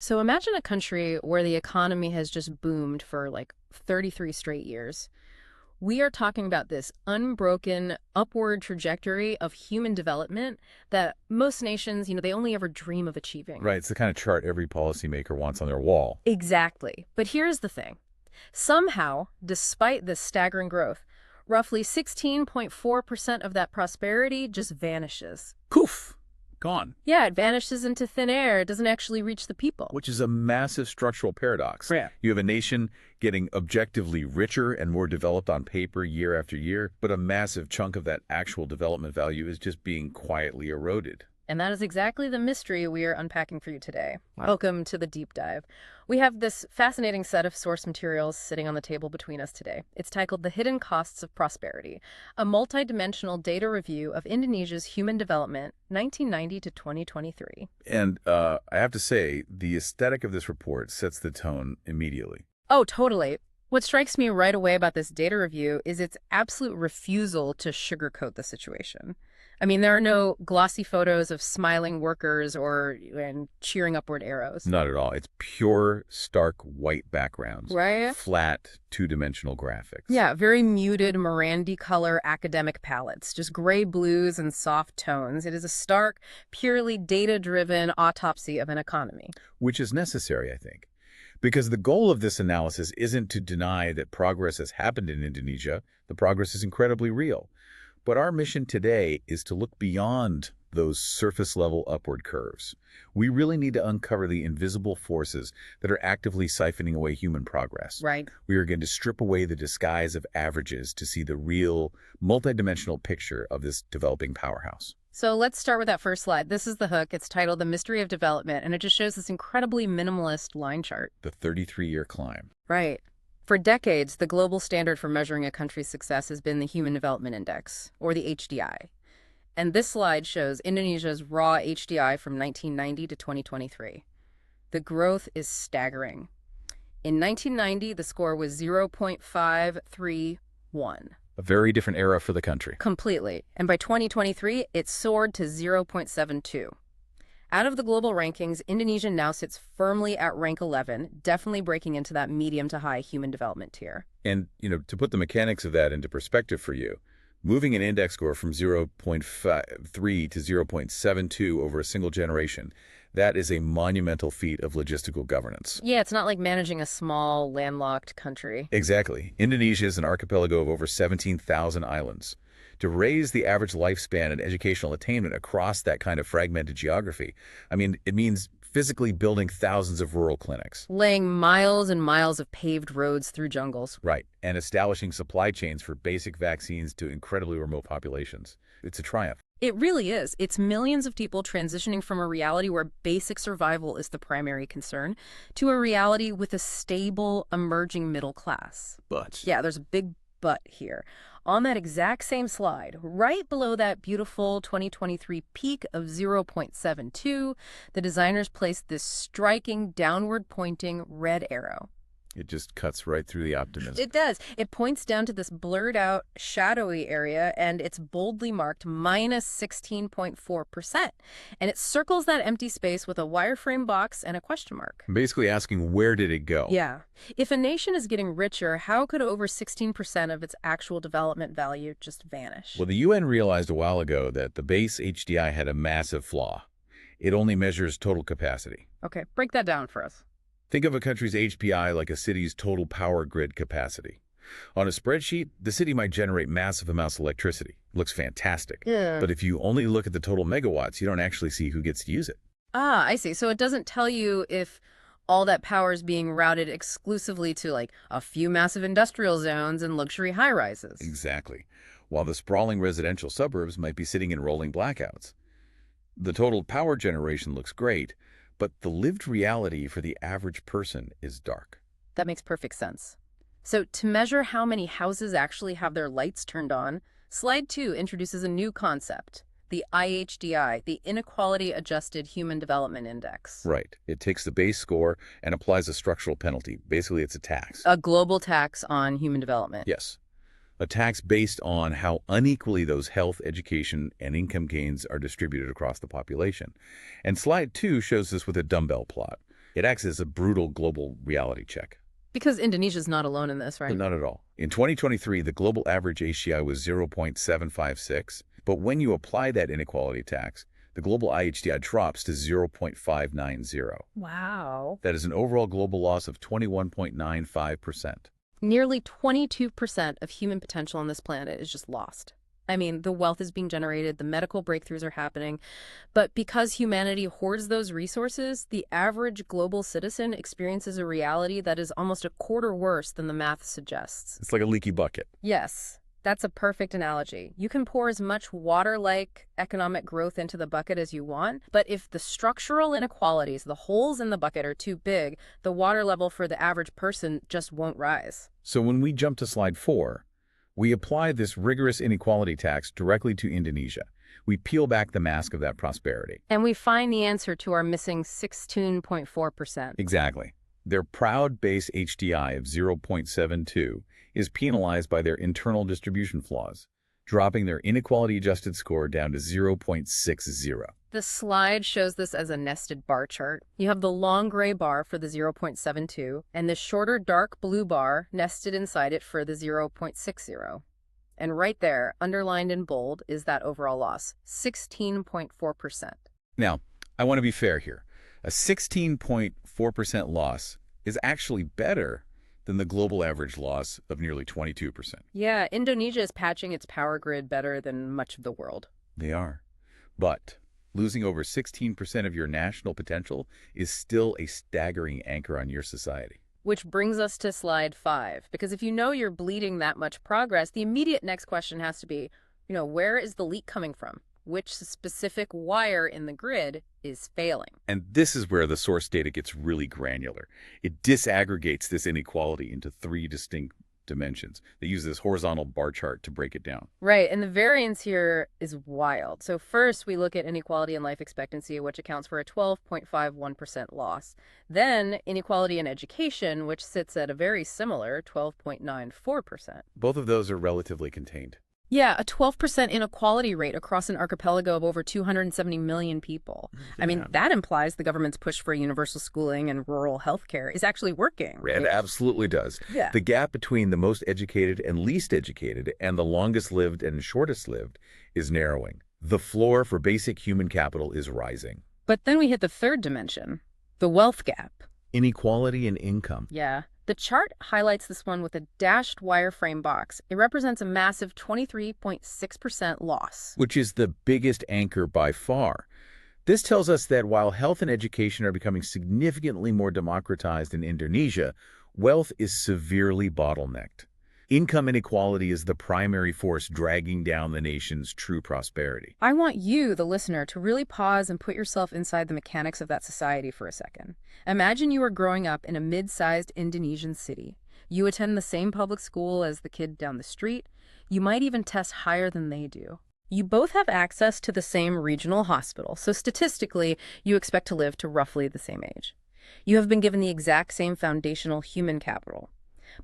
So imagine a country where the economy has just boomed for like 33 straight years. We are talking about this unbroken upward trajectory of human development that most nations, they only ever dream of achieving. Right, it's the kind of chart every policymaker wants on their wall. Exactly. But here's the thing. Somehow, despite this staggering growth, roughly 16.4% of that prosperity just vanishes. Poof! Gone. Yeah, it vanishes into thin air. It doesn't actually reach the people. Which is a massive structural paradox. Yeah. You have a nation getting objectively richer and more developed on paper year after year, but a massive chunk of that actual development value is just being quietly eroded. And that is exactly the mystery we are unpacking for you today. Wow. Welcome to the deep dive. We have this fascinating set of source materials sitting on the table between us today. It's titled The Hidden Costs of Prosperity, a multidimensional data review of Indonesia's human development, 1990 to 2023. And I have to say, the aesthetic of this report sets the tone immediately. Oh, totally. What strikes me right away about this data review is its absolute refusal to sugarcoat the situation. I mean, there are no glossy photos of smiling workers and cheering upward arrows. Not at all. It's pure, stark white backgrounds. Right? Flat, two-dimensional graphics. Yeah, very muted Morandi color academic palettes, just gray blues and soft tones. It is a stark, purely data-driven autopsy of an economy. Which is necessary, I think. Because the goal of this analysis isn't to deny that progress has happened in Indonesia. The progress is incredibly real. But our mission today is to look beyond those surface-level upward curves. We really need to uncover the invisible forces that are actively siphoning away human progress. Right. We are going to strip away the disguise of averages to see the real, multidimensional picture of this developing powerhouse. So let's start with that first slide. This is the hook. It's titled The Mystery of Development, and it just shows this incredibly minimalist line chart. The 33-year climb. Right. For decades, the global standard for measuring a country's success has been the Human Development Index, or the HDI. And this slide shows Indonesia's raw HDI from 1990 to 2023. The growth is staggering. In 1990, the score was 0.531. A very different era for the country. Completely. And by 2023, it soared to 0.72. Out of the global rankings, Indonesia now sits firmly at rank 11, definitely breaking into that medium to high human development tier. And, to put the mechanics of that into perspective for you, moving an index score from 0.53 to 0.72 over a single generation, that is a monumental feat of logistical governance. Yeah, it's not like managing a small, landlocked country. Exactly. Indonesia is an archipelago of over 17,000 islands. To raise the average lifespan and educational attainment across that kind of fragmented geography, it means physically building thousands of rural clinics. Laying miles and miles of paved roads through jungles. Right, and establishing supply chains for basic vaccines to incredibly remote populations. It's a triumph. It really is. It's millions of people transitioning from a reality where basic survival is the primary concern to a reality with a stable, emerging middle class. But Yeah, there's a big but here. On that exact same slide, right below that beautiful 2023 peak of 0.72, the designers placed this striking downward-pointing red arrow. it just cuts right through the optimism. It does. It points down to this blurred-out, shadowy area, and it's boldly marked minus 16.4%. And it circles that empty space with a wireframe box and a question mark. Basically asking, where did it go? Yeah. If a nation is getting richer, how could over 16% of its actual development value just vanish? Well, the UN realized a while ago that the base HDI had a massive flaw. It only measures total capacity. Okay, break that down for us. Think of a country's HPI like a city's total power grid capacity. On a spreadsheet, the city might generate massive amounts of electricity. Looks fantastic. Yeah. But if you only look at the total megawatts, you don't actually see who gets to use it. Ah, I see. So it doesn't tell you if all that power is being routed exclusively to like a few massive industrial zones and luxury high-rises. Exactly. While the sprawling residential suburbs might be sitting in rolling blackouts. The total power generation looks great, but the lived reality for the average person is dark. That makes perfect sense. So to measure how many houses actually have their lights turned on, Slide 2 introduces a new concept, the IHDI, the Inequality Adjusted Human Development Index. Right. It takes the base score and applies a structural penalty. Basically, it's a tax. A global tax on human development. Yes. A tax based on how unequally those health, education, and income gains are distributed across the population. And Slide 2 shows this with a dumbbell plot. It acts as a brutal global reality check. Because Indonesia's not alone in this, But right? not at all. In 2023, the global average HDI was 0.756, but when you apply that inequality tax, the global IHDI drops to 0.590. Wow. That is an overall global loss of 21.95%. Nearly 22% of human potential on this planet is just lost. I mean, the wealth is being generated, the medical breakthroughs are happening, but because humanity hoards those resources, the average global citizen experiences a reality that is almost a quarter worse than the math suggests. It's like a leaky bucket. Yes, that's a perfect analogy. You can pour as much water-like economic growth into the bucket as you want, but if the structural inequalities, the holes in the bucket are too big, the water level for the average person just won't rise. So when we jump to slide 4, we apply this rigorous inequality tax directly to Indonesia. We peel back the mask of that prosperity. And we find the answer to our missing 16.4%. Exactly. Their proud base HDI of 0.72 is penalized by their internal distribution flaws, dropping their inequality-adjusted score down to 0.60. The slide shows this as a nested bar chart. You have the long gray bar for the 0.72 and the shorter dark blue bar nested inside it for the 0.60. And right there, underlined in bold, is that overall loss, 16.4%. Now, I want to be fair here. A 16.4% loss is actually better than the global average loss of nearly 22%. Yeah, Indonesia is patching its power grid better than much of the world. They are. But losing over 16% of your national potential is still a staggering anchor on your society. Which brings us to slide 5, because if you know you're bleeding that much progress, the immediate next question has to be, where is the leak coming from? Which specific wire in the grid is failing? And this is where the source data gets really granular. It disaggregates this inequality into 3 distinct dimensions. They use this horizontal bar chart to break it down. Right, and the variance here is wild. So first we look at inequality in life expectancy, which accounts for a 12.51% loss. Then inequality in education, which sits at a very similar 12.94%. Both of those are relatively contained. Yeah, a 12% inequality rate across an archipelago of over 270 million people. I mean, that implies the government's push for universal schooling and rural health care is actually working. It absolutely does. Yeah. The gap between the most educated and least educated and the longest lived and shortest lived is narrowing. The floor for basic human capital is rising. But then we hit the third dimension, the wealth gap. Inequality in income. Yeah. The chart highlights this one with a dashed wireframe box. It represents a massive 23.6% loss. Which is the biggest anchor by far. This tells us that while health and education are becoming significantly more democratized in Indonesia, wealth is severely bottlenecked. Income inequality is the primary force dragging down the nation's true prosperity. I want you, the listener, to really pause and put yourself inside the mechanics of that society for a second. Imagine you are growing up in a mid-sized Indonesian city. You attend the same public school as the kid down the street. You might even test higher than they do. You both have access to the same regional hospital, so statistically, you expect to live to roughly the same age. You have been given the exact same foundational human capital.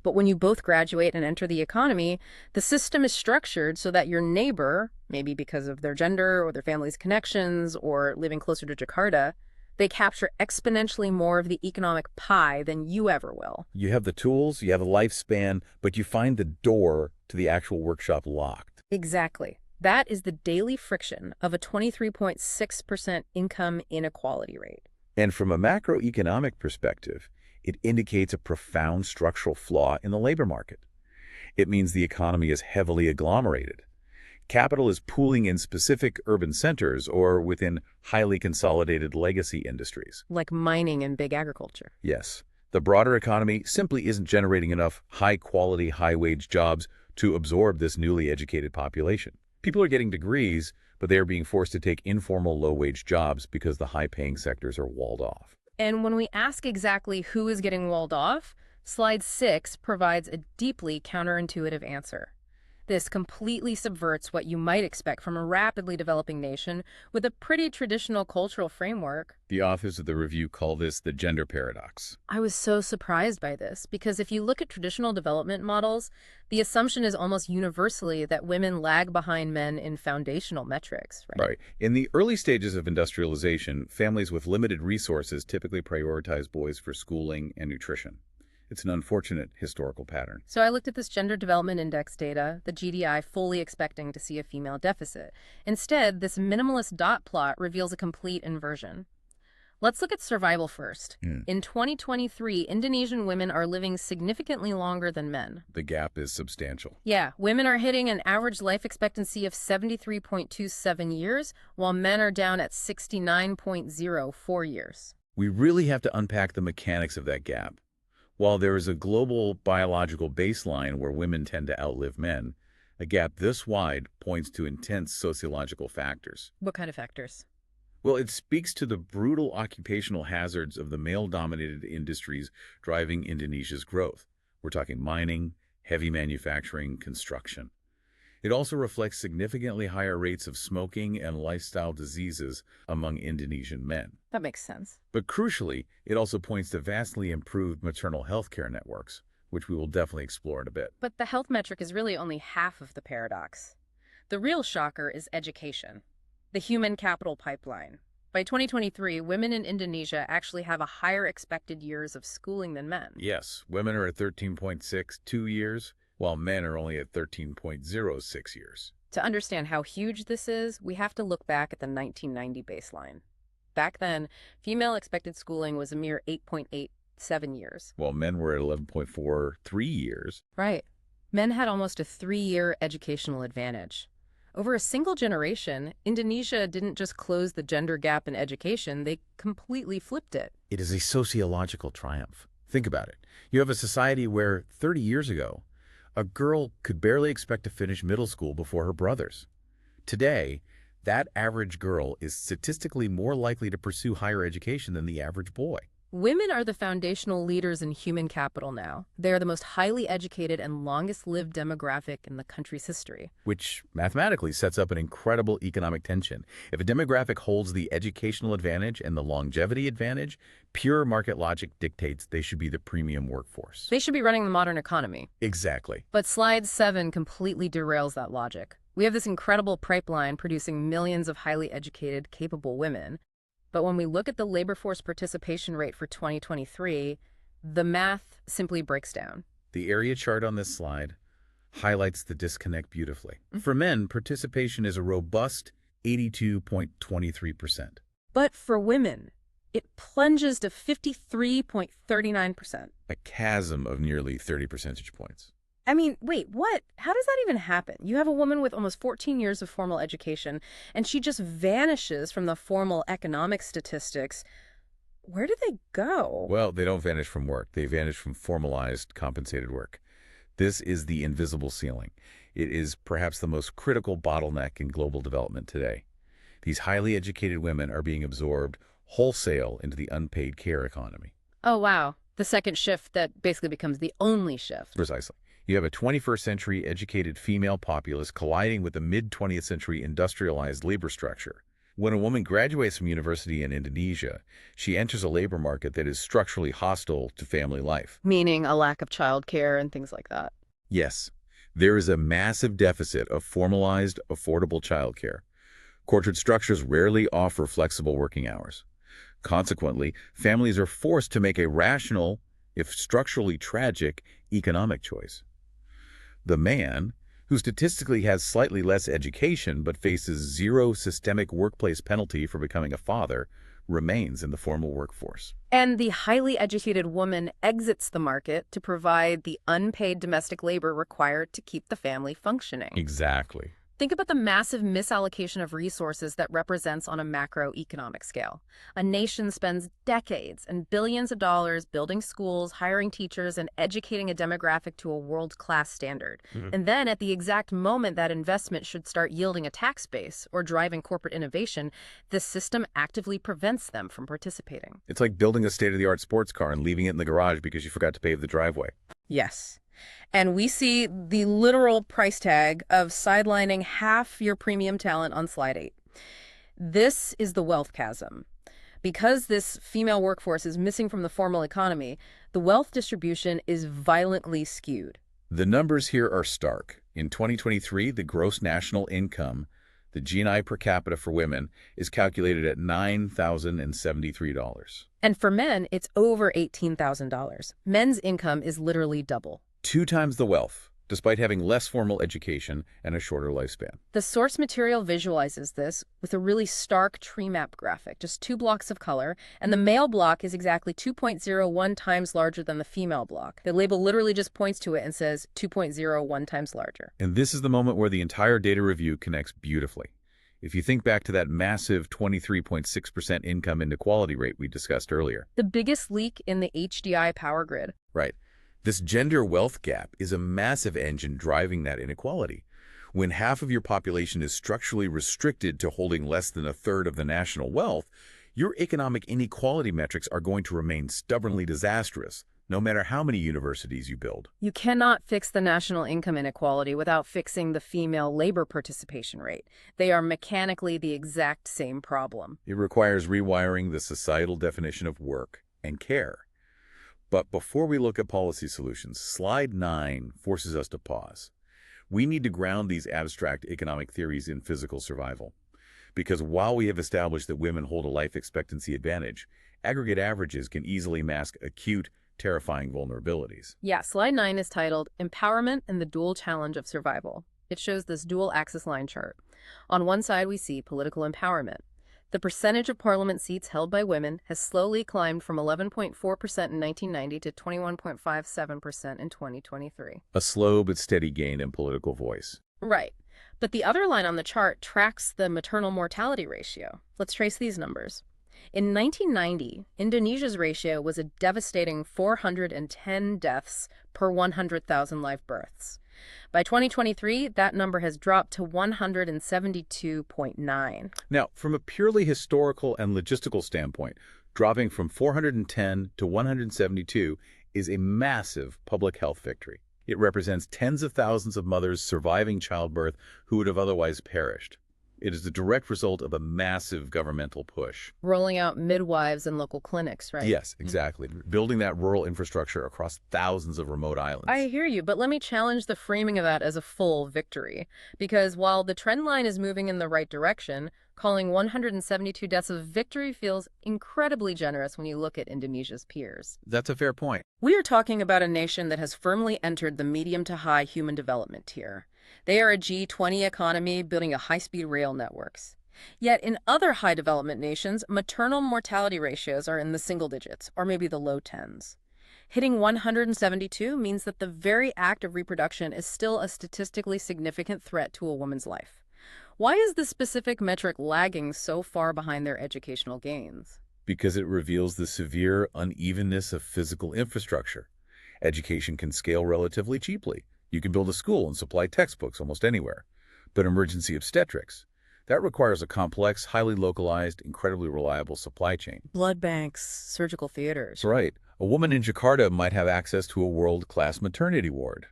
But when you both graduate and enter the economy, the system is structured so that your neighbor, maybe because of their gender or their family's connections or living closer to Jakarta, they capture exponentially more of the economic pie than you ever will. You have the tools, you have the lifespan, but you find the door to the actual workshop locked. Exactly. That is the daily friction of a 23.6% income inequality rate. And from a macroeconomic perspective, it indicates a profound structural flaw in the labor market. It means the economy is heavily agglomerated. Capital is pooling in specific urban centers or within highly consolidated legacy industries. Like mining and big agriculture. Yes, the broader economy simply isn't generating enough high-quality, high-wage jobs to absorb this newly educated population. People are getting degrees, but they are being forced to take informal low-wage jobs because the high-paying sectors are walled off. And when we ask exactly who is getting walled off, slide 6 provides a deeply counterintuitive answer. This completely subverts what you might expect from a rapidly developing nation with a pretty traditional cultural framework. The authors of the review call this the gender paradox. I was so surprised by this because if you look at traditional development models, the assumption is almost universally that women lag behind men in foundational metrics, right? Right. In the early stages of industrialization, families with limited resources typically prioritize boys for schooling and nutrition. It's an unfortunate historical pattern. So I looked at this Gender Development Index data, the GDI, fully expecting to see a female deficit. Instead, this minimalist dot plot reveals a complete inversion. Let's look at survival first. In 2023, Indonesian women are living significantly longer than men. The gap is substantial. Yeah, women are hitting an average life expectancy of 73.27 years, while men are down at 69.04 years. We really have to unpack the mechanics of that gap. While there is a global biological baseline where women tend to outlive men, a gap this wide points to intense sociological factors. What kind of factors? Well, it speaks to the brutal occupational hazards of the male-dominated industries driving Indonesia's growth. We're talking mining, heavy manufacturing, construction. It also reflects significantly higher rates of smoking and lifestyle diseases among Indonesian men. That makes sense. But crucially, it also points to vastly improved maternal health care networks, which we will definitely explore in a bit. But the health metric is really only half of the paradox. The real shocker is education, the human capital pipeline. By 2023, women in Indonesia actually have a higher expected years of schooling than men. Yes, women are at 13.62 years, while men are only at 13.06 years. To understand how huge this is, we have to look back at the 1990 baseline. Back then, female expected schooling was a mere 8.87 years. While men were at 11.43 years. Right. Men had almost a 3-year educational advantage. Over a single generation, Indonesia didn't just close the gender gap in education, they completely flipped it. It is a sociological triumph. Think about it. You have a society where 30 years ago, a girl could barely expect to finish middle school before her brothers. Today, that average girl is statistically more likely to pursue higher education than the average boy. Women are the foundational leaders in human capital now. They are the most highly educated and longest-lived demographic in the country's history. Which mathematically sets up an incredible economic tension. If a demographic holds the educational advantage and the longevity advantage, pure market logic dictates they should be the premium workforce. They should be running the modern economy. Exactly. But slide 7 completely derails that logic. We have this incredible pipeline producing millions of highly educated, capable women. But when we look at the labor force participation rate for 2023, the math simply breaks down. The area chart on this slide highlights the disconnect beautifully. For men, participation is a robust 82.23%. But for women, it plunges to 53.39%. A chasm of nearly 30 percentage points. I mean, wait, what? How does that even happen? You have a woman with almost 14 years of formal education, and she just vanishes from the formal economic statistics. Where do they go? Well, they don't vanish from work. They vanish from formalized, compensated work. This is the invisible ceiling. It is perhaps the most critical bottleneck in global development today. These highly educated women are being absorbed wholesale into the unpaid care economy. Oh, wow. The second shift that basically becomes the only shift. Precisely. You have a 21st century educated female populace colliding with a mid-20th century industrialized labor structure. When a woman graduates from university in Indonesia, she enters a labor market that is structurally hostile to family life. Meaning a lack of childcare and things like that. Yes, there is a massive deficit of formalized, affordable childcare. Corporate structures rarely offer flexible working hours. Consequently, families are forced to make a rational, if structurally tragic, economic choice. The man, who statistically has slightly less education but faces zero systemic workplace penalty for becoming a father, remains in the formal workforce. And the highly educated woman exits the market to provide the unpaid domestic labor required to keep the family functioning. Exactly. Think about the massive misallocation of resources that represents on a macroeconomic scale. A nation spends decades and billions of dollars building schools, hiring teachers, and educating a demographic to a world-class standard. And then at the exact moment that investment should start yielding a tax base or driving corporate innovation, the system actively prevents them from participating. It's like building a state-of-the-art sports car and leaving it in the garage because you forgot to pave the driveway. Yes. And we see the literal price tag of sidelining half your premium talent on slide 8. This is the wealth chasm. Because this female workforce is missing from the formal economy, the wealth distribution is violently skewed. The numbers here are stark. In 2023, the gross national income, the GNI per capita for women, is calculated at $9,073. And for men, it's over $18,000. Men's income is literally double. 2 times the wealth, despite having less formal education and a shorter lifespan. The source material visualizes this with a really stark tree map graphic, just 2 blocks of color, and the male block is exactly 2.01 times larger than the female block. The label literally just points to it and says 2.01 times larger. And this is the moment where the entire data review connects beautifully. If you think back to that massive 23.6% income inequality rate we discussed earlier. The biggest leak in the HDI power grid. Right. This gender wealth gap is a massive engine driving that inequality. When half of your population is structurally restricted to holding less than a third of the national wealth, your economic inequality metrics are going to remain stubbornly disastrous, no matter how many universities you build. You cannot fix the national income inequality without fixing the female labor participation rate. They are mechanically the exact same problem. It requires rewiring the societal definition of work and care. But before we look at policy solutions, slide 9 forces us to pause. We need to ground these abstract economic theories in physical survival. Because while we have established that women hold a life expectancy advantage, aggregate averages can easily mask acute, terrifying vulnerabilities. Yeah, slide 9 is titled Empowerment and the Dual Challenge of Survival. It shows this dual axis line chart. On one side, we see political empowerment. The percentage of parliament seats held by women has slowly climbed from 11.4% in 1990 to 21.57% in 2023. A slow but steady gain in political voice. Right. But the other line on the chart tracks the maternal mortality ratio. Let's trace these numbers. In 1990, Indonesia's ratio was a devastating 410 deaths per 100,000 live births. By 2023, that number has dropped to 172.9. Now, from a purely historical and logistical standpoint, dropping from 410 to 172 is a massive public health victory. It represents tens of thousands of mothers surviving childbirth who would have otherwise perished. It is the direct result of a massive governmental push. Rolling out midwives and local clinics, right? Yes, exactly. Building that rural infrastructure across thousands of remote islands. I hear you, but let me challenge the framing of that as a full victory. Because while the trend line is moving in the right direction, calling 172 deaths a victory feels incredibly generous when you look at Indonesia's peers. That's a fair point. We are talking about a nation that has firmly entered the medium to high human development tier. They are a G20 economy building a high-speed rail networks. Yet in other high development nations, maternal mortality ratios are in the single digits, or maybe the low tens. Hitting 172 means that the very act of reproduction is still a statistically significant threat to a woman's life. Why is this specific metric lagging so far behind their educational gains? Because it reveals the severe unevenness of physical infrastructure. Education can scale relatively cheaply. You can build a school and supply textbooks almost anywhere. But emergency obstetrics, that requires a complex, highly localized, incredibly reliable supply chain. Blood banks, surgical theaters. That's right. A woman in Jakarta might have access to a world-class maternity ward.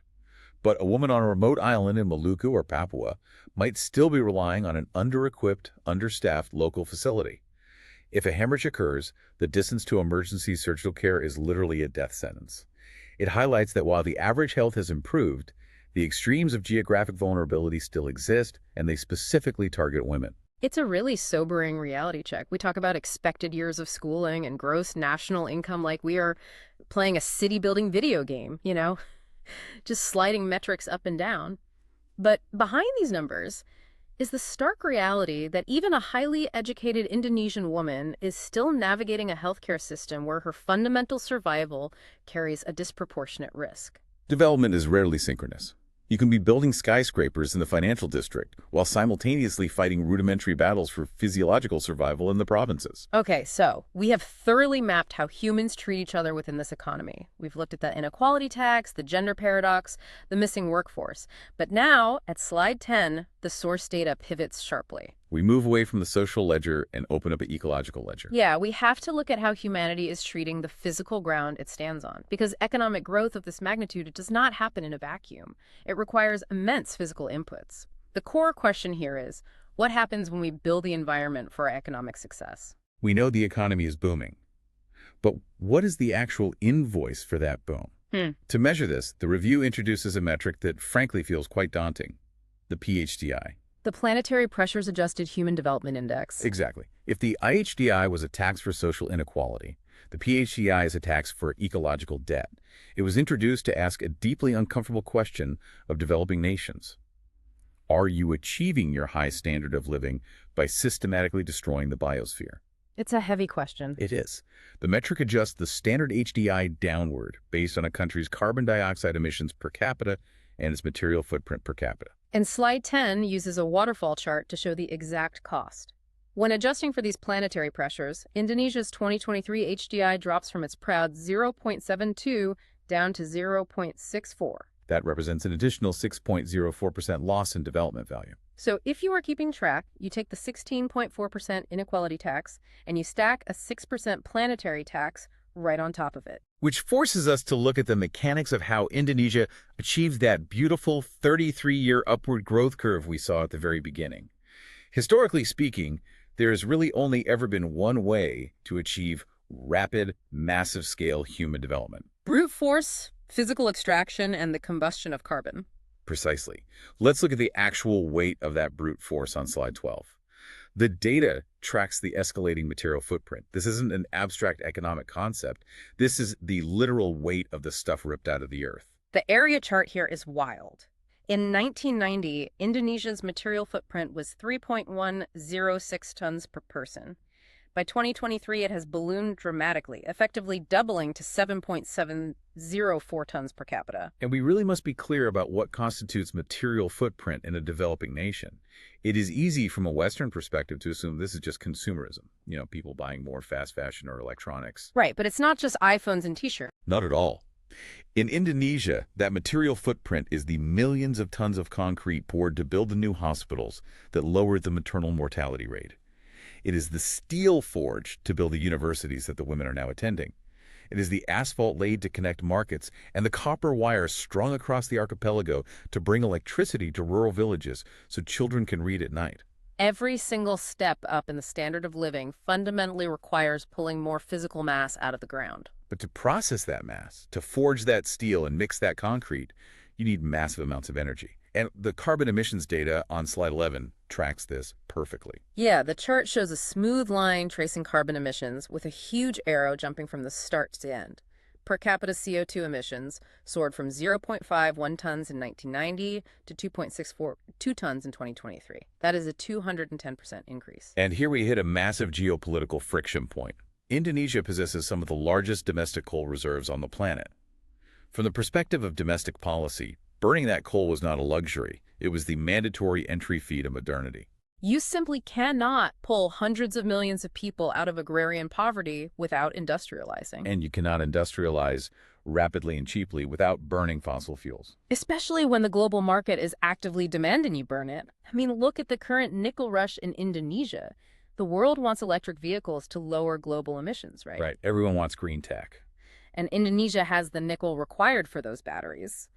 But a woman on a remote island in Maluku or Papua might still be relying on an under-equipped, understaffed local facility. If a hemorrhage occurs, the distance to emergency surgical care is literally a death sentence. It highlights that while the average health has improved, the extremes of geographic vulnerability still exist, and they specifically target women. It's a really sobering reality check. We talk about expected years of schooling and gross national income like we are playing a city-building video game, just sliding metrics up and down. But behind these numbers is the stark reality that even a highly educated Indonesian woman is still navigating a healthcare system where her fundamental survival carries a disproportionate risk. Development is rarely synchronous. You can be building skyscrapers in the financial district while simultaneously fighting rudimentary battles for physiological survival in the provinces. Okay, so we have thoroughly mapped how humans treat each other within this economy. We've looked at the inequality tax, the gender paradox, the missing workforce. But now, at slide 10, the source data pivots sharply. We move away from the social ledger and open up an ecological ledger. Yeah, we have to look at how humanity is treating the physical ground it stands on, because economic growth of this magnitude does not happen in a vacuum. It requires immense physical inputs. The core question here is, what happens when we build the environment for our economic success? We know the economy is booming. But what is the actual invoice for that boom? To measure this, the review introduces a metric that frankly feels quite daunting, the PHDI. The Planetary Pressures Adjusted Human Development Index. Exactly. If the IHDI was a tax for social inequality, the PHDI is a tax for ecological debt. It was introduced to ask a deeply uncomfortable question of developing nations. Are you achieving your high standard of living by systematically destroying the biosphere? It's a heavy question. It is. The metric adjusts the standard HDI downward based on a country's carbon dioxide emissions per capita and its material footprint per capita. And slide 10 uses a waterfall chart to show the exact cost. When adjusting for these planetary pressures, Indonesia's 2023 HDI drops from its proud 0.72 down to 0.64. That represents an additional 6.04% loss in development value. So if you are keeping track, you take the 16.4% inequality tax and you stack a 6% planetary tax right on top of it. Which forces us to look at the mechanics of how Indonesia achieved that beautiful 33-year upward growth curve we saw at the very beginning. Historically speaking, there has really only ever been one way to achieve rapid, massive-scale human development. Brute force, physical extraction, and the combustion of carbon. Precisely. Let's look at the actual weight of that brute force on slide 12. The data tracks the escalating material footprint. This isn't an abstract economic concept. This is the literal weight of the stuff ripped out of the earth. The area chart here is wild. In 1990, Indonesia's material footprint was 3.106 tons per person. By 2023, it has ballooned dramatically, effectively doubling to 7.704 tons per capita. And we really must be clear about what constitutes material footprint in a developing nation. It is easy from a Western perspective to assume this is just consumerism, people buying more fast fashion or electronics. Right, but it's not just iPhones and t-shirts. Not at all. In Indonesia, that material footprint is the millions of tons of concrete poured to build the new hospitals that lowered the maternal mortality rate. It is the steel forged to build the universities that the women are now attending. It is the asphalt laid to connect markets and the copper wire strung across the archipelago to bring electricity to rural villages so children can read at night. Every single step up in the standard of living fundamentally requires pulling more physical mass out of the ground. But to process that mass, to forge that steel and mix that concrete, you need massive amounts of energy. And the carbon emissions data on slide 11 tracks this perfectly. Yeah, the chart shows a smooth line tracing carbon emissions with a huge arrow jumping from the start to end. Per capita CO2 emissions soared from 0.51 tons in 1990 to 2.642 tons in 2023. That is a 210% increase. And here we hit a massive geopolitical friction point. Indonesia possesses some of the largest domestic coal reserves on the planet. From the perspective of domestic policy, burning that coal was not a luxury. It was the mandatory entry fee to modernity. You simply cannot pull hundreds of millions of people out of agrarian poverty without industrializing. And you cannot industrialize rapidly and cheaply without burning fossil fuels. Especially when the global market is actively demanding you burn it. I mean, look at the current nickel rush in Indonesia. The world wants electric vehicles to lower global emissions, right? Right. Everyone wants green tech. And Indonesia has the nickel required for those batteries.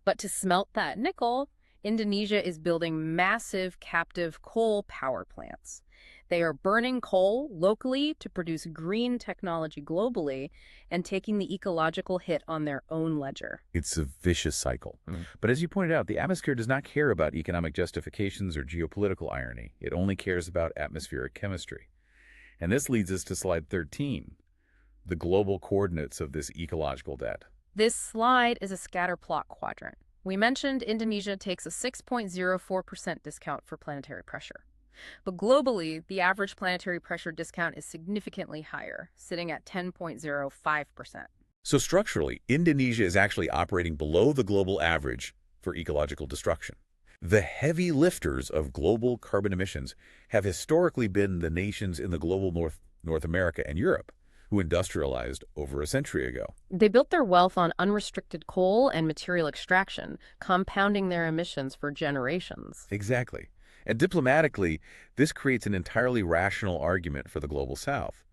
But to smelt that nickel, Indonesia is building massive captive coal power plants. They are burning coal locally to produce green technology globally and taking the ecological hit on their own ledger. It's a vicious cycle. But as you pointed out, the atmosphere does not care about economic justifications or geopolitical irony. It only cares about atmospheric chemistry. And this leads us to slide 13, the global coordinates of this ecological debt. This slide is a scatter plot quadrant. We mentioned Indonesia takes a 6.04% discount for planetary pressure. But globally, the average planetary pressure discount is significantly higher, sitting at 10.05%. So structurally, Indonesia is actually operating below the global average for ecological destruction. The heavy lifters of global carbon emissions have historically been the nations in the global North America and Europe, who industrialized over a century ago. They built their wealth on unrestricted coal and material extraction, compounding their emissions for generations. Exactly. And diplomatically, this creates an entirely rational argument for the Global South.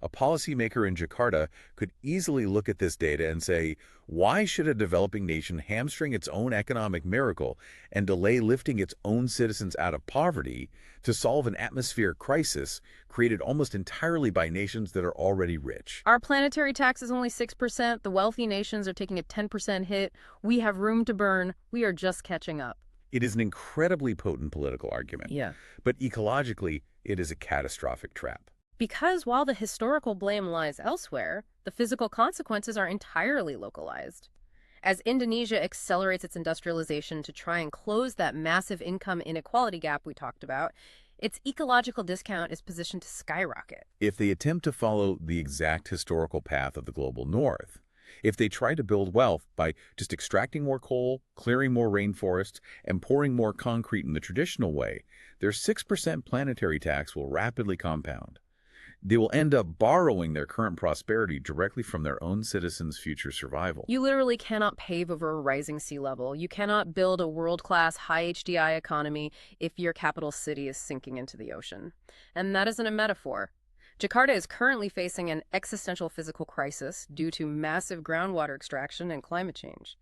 A policymaker in Jakarta could easily look at this data and say, why should a developing nation hamstring its own economic miracle and delay lifting its own citizens out of poverty to solve an atmospheric crisis created almost entirely by nations that are already rich? Our planetary tax is only 6%. The wealthy nations are taking a 10% hit. We have room to burn. We are just catching up. It is an incredibly potent political argument, Yeah. but ecologically, it is a catastrophic trap. Because while the historical blame lies elsewhere, the physical consequences are entirely localized. As Indonesia accelerates its industrialization to try and close that massive income inequality gap we talked about, its ecological discount is positioned to skyrocket. If they attempt to follow the exact historical path of the global north, if they try to build wealth by just extracting more coal, clearing more rainforests, and pouring more concrete in the traditional way, their 6% planetary tax will rapidly compound. They will end up borrowing their current prosperity directly from their own citizens' future survival. You literally cannot pave over a rising sea level. You cannot build a world-class high HDI economy if your capital city is sinking into the ocean. And that isn't a metaphor. Jakarta is currently facing an existential physical crisis due to massive groundwater extraction and climate change.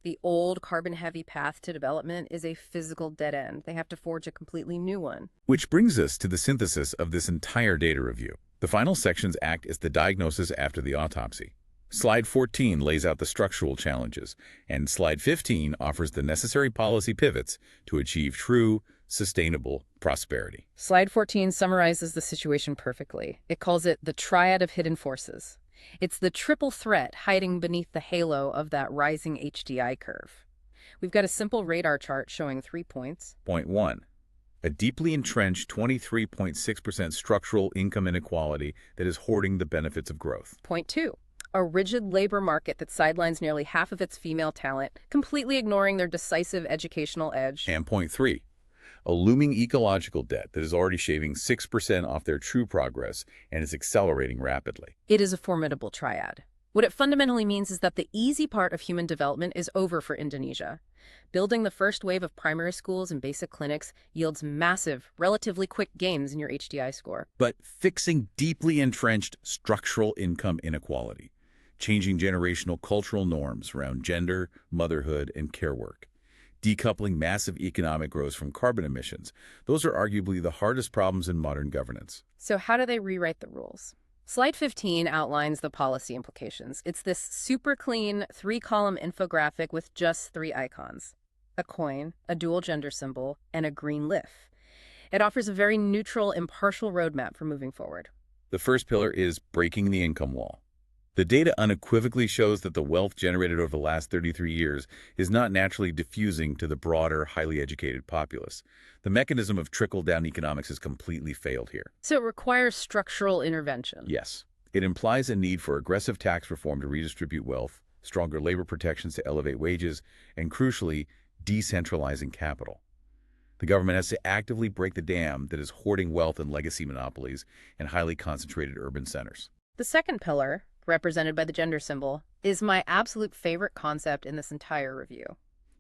The old carbon-heavy path to development is a physical dead end. They have to forge a completely new one. Which brings us to the synthesis of this entire data review. The final sections act as the diagnosis after the autopsy. Slide 14 lays out the structural challenges, and Slide 15 offers the necessary policy pivots to achieve true, sustainable prosperity. Slide 14 summarizes the situation perfectly. It calls it the triad of hidden forces. It's the triple threat hiding beneath the halo of that rising HDI curve. We've got a simple radar chart showing 3 points. Point 1. A deeply entrenched 23.6% structural income inequality that is hoarding the benefits of growth. Point 2. A rigid labor market that sidelines nearly half of its female talent, completely ignoring their decisive educational edge. And point 3. A looming ecological debt that is already shaving 6% off their true progress and is accelerating rapidly. It is a formidable triad. What it fundamentally means is that the easy part of human development is over for Indonesia. Building the first wave of primary schools and basic clinics yields massive, relatively quick gains in your HDI score. But fixing deeply entrenched structural income inequality, changing generational cultural norms around gender, motherhood, and care work, decoupling massive economic growth from carbon emissions, those are arguably the hardest problems in modern governance. So how do they rewrite the rules? Slide 15 outlines the policy implications. It's this super clean 3-column infographic with just 3 icons: a coin, a dual gender symbol, and a green leaf. It offers a very neutral, impartial roadmap for moving forward. The first pillar is breaking the income wall. The data unequivocally shows that the wealth generated over the last 33 years is not naturally diffusing to the broader, highly educated populace. The mechanism of trickle-down economics has completely failed here. So it requires structural intervention. Yes. It implies a need for aggressive tax reform to redistribute wealth, stronger labor protections to elevate wages, and crucially, decentralizing capital. The government has to actively break the dam that is hoarding wealth in legacy monopolies and highly concentrated urban centers. The second pillar, represented by the gender symbol, is my absolute favorite concept in this entire review: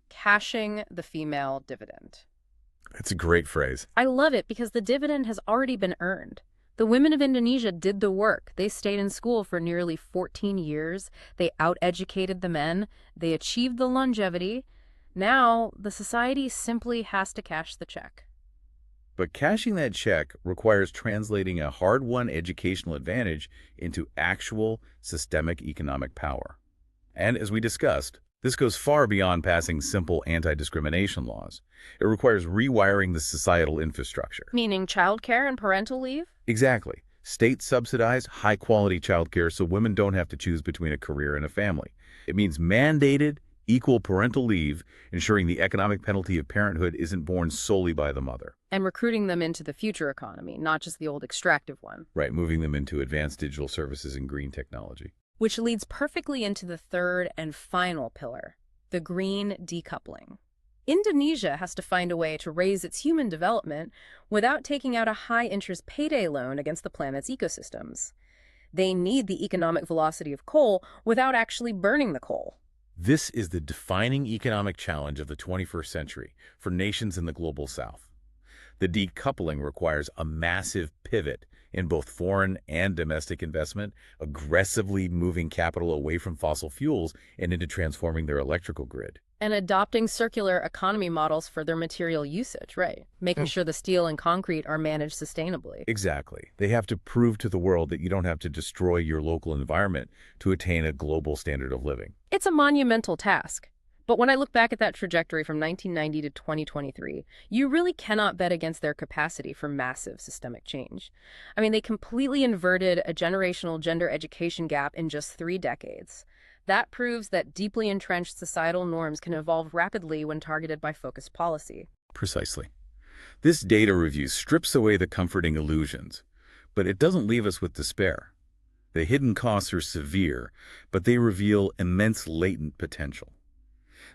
cashing the female dividend. That's a great phrase. I love it because the dividend has already been earned. The women of Indonesia did the work. They stayed in school for nearly 14 years. They out-educated the men. They achieved the longevity. Now, the society simply has to cash the check. But cashing that check requires translating a hard-won educational advantage into actual systemic economic power. And as we discussed, this goes far beyond passing simple anti-discrimination laws. It requires rewiring the societal infrastructure. Meaning childcare and parental leave? Exactly. State-subsidized, high-quality childcare so women don't have to choose between a career and a family. It means mandated, equal parental leave, ensuring the economic penalty of parenthood isn't borne solely by the mother. And recruiting them into the future economy, not just the old extractive one. Right, moving them into advanced digital services and green technology. Which leads perfectly into the third and final pillar, the green decoupling. Indonesia has to find a way to raise its human development without taking out a high-interest payday loan against the planet's ecosystems. They need the economic velocity of coal without actually burning the coal. This is the defining economic challenge of the 21st century for nations in the global south. The decoupling requires a massive pivot in both foreign and domestic investment, aggressively moving capital away from fossil fuels and into transforming their electrical grid. And adopting circular economy models for their material usage, right? Making sure the steel and concrete are managed sustainably. Exactly. They have to prove to the world that you don't have to destroy your local environment to attain a global standard of living. It's a monumental task. But when I look back at that trajectory from 1990 to 2023, you really cannot bet against their capacity for massive systemic change. I mean, they completely inverted a generational gender education gap in just 3 decades. That proves that deeply entrenched societal norms can evolve rapidly when targeted by focused policy. Precisely. This data review strips away the comforting illusions, but it doesn't leave us with despair. The hidden costs are severe, but they reveal immense latent potential.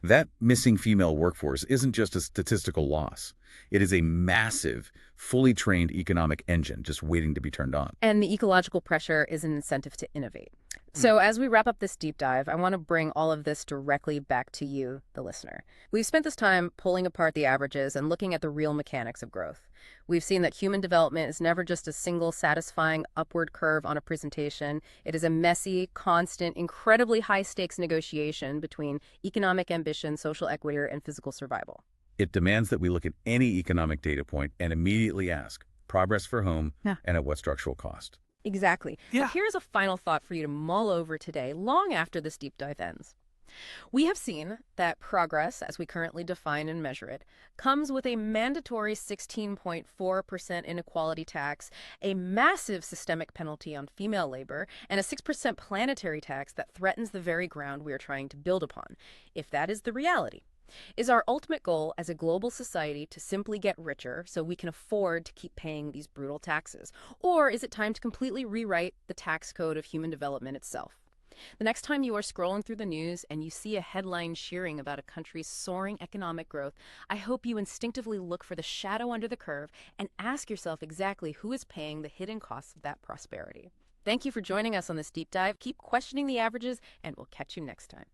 That missing female workforce isn't just a statistical loss. It is a massive, fully trained economic engine just waiting to be turned on. And the ecological pressure is an incentive to innovate. So as we wrap up this deep dive, I want to bring all of this directly back to you, the listener. We've spent this time pulling apart the averages and looking at the real mechanics of growth. We've seen that human development is never just a single satisfying upward curve on a presentation. It is a messy, constant, incredibly high-stakes negotiation between economic ambition, social equity, and physical survival. It demands that we look at any economic data point and immediately ask, progress for whom and at what structural cost? Exactly. But here's a final thought for you to mull over today, long after this deep dive ends. We have seen that progress, as we currently define and measure it, comes with a mandatory 16.4% inequality tax, a massive systemic penalty on female labor, and a 6% planetary tax that threatens the very ground we are trying to build upon. If that is the reality, is our ultimate goal as a global society to simply get richer so we can afford to keep paying these brutal taxes? Or is it time to completely rewrite the tax code of human development itself? The next time you are scrolling through the news and you see a headline cheering about a country's soaring economic growth, I hope you instinctively look for the shadow under the curve and ask yourself exactly who is paying the hidden costs of that prosperity. Thank you for joining us on this deep dive. Keep questioning the averages, and we'll catch you next time.